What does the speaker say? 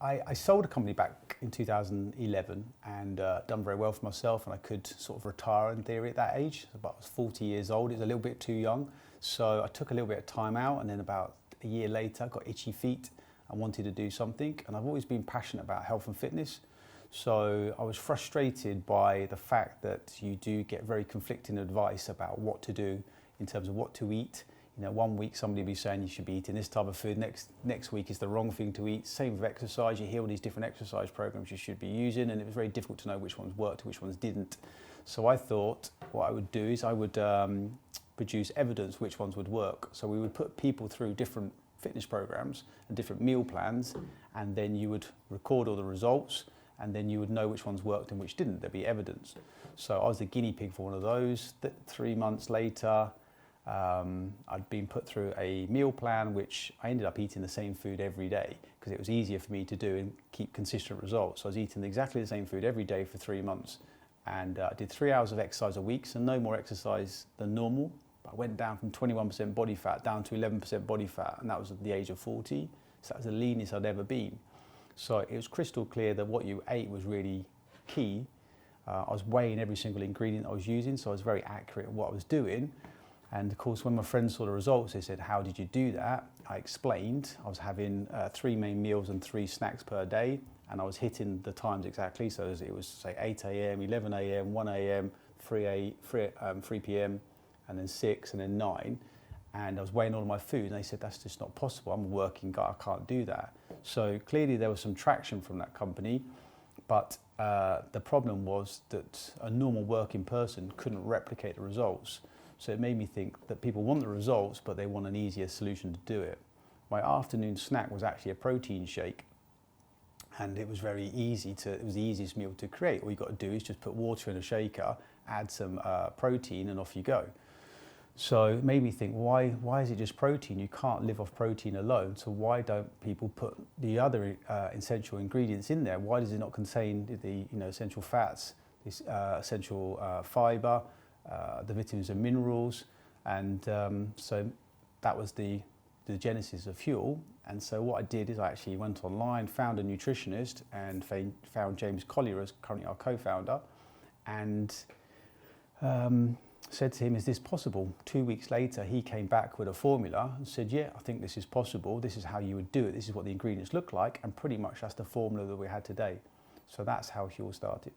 I sold a company back in 2011 and done very well for myself, and I could sort of retire in theory at that age. About I was 40 years old. It was a little bit too young, so I took a little bit of time out, and then about a year later I got itchy feet and wanted to do something. And I've always been passionate about health and fitness, so I was frustrated by the fact that you do get very conflicting advice about what to do in terms of what to eat. You know, one week somebody will be saying you should be eating this type of food, next week is the wrong thing to eat. Same with exercise, you hear all these different exercise programs you should be using, and it was very difficult to know which ones worked and which ones didn't. So I thought what I would do is I would produce evidence which ones would work. So we would put people through different fitness programs and different meal plans, and then you would record all the results, and then you would know which ones worked and which didn't. There'd be evidence. So I was the guinea pig for one of those. 3 months later, I'd been put through a meal plan, which I ended up eating the same food every day because it was easier for me to do and keep consistent results. So I was eating exactly the same food every day for 3 months, and I did 3 hours of exercise a week, so no more exercise than normal. But I went down from 21% body fat down to 11% body fat, and that was at the age of 40. So that was the leanest I'd ever been. So it was crystal clear that what you ate was really key. I was weighing every single ingredient I was using, so I was very accurate at what I was doing. And of course, when my friends saw the results, they said, "How did you do that?" I explained. I was having 3 main meals and 3 snacks per day, and I was hitting the times exactly. So it was say 8 a.m., 11 a.m., 1 a.m., 3 p.m., and then 6, and then 9. And I was weighing all of my food, and they said, "That's just not possible. I'm a working guy, I can't do that." So clearly there was some traction from that company, but the problem was that a normal working person couldn't replicate the results. So it made me think that people want the results, but they want an easier solution to do it. My afternoon snack was actually a protein shake, and it was very easy it was the easiest meal to create. All you got to do is just put water in a shaker, add some protein, and off you go. So it made me think, why is it just protein? You can't live off protein alone, so why don't people put the other essential ingredients in there? Why does it not contain the essential fats, this essential fiber, the vitamins and minerals? And so that was the genesis of Huel. And so what I did is I actually went online, found a nutritionist, and found James Collier as currently our co-founder, and said to him, "Is this possible?" 2 weeks later, he came back with a formula and said, "Yeah, I think this is possible. This is how you would do it. This is what the ingredients look like." And pretty much that's the formula that we had today. So that's how Huel started.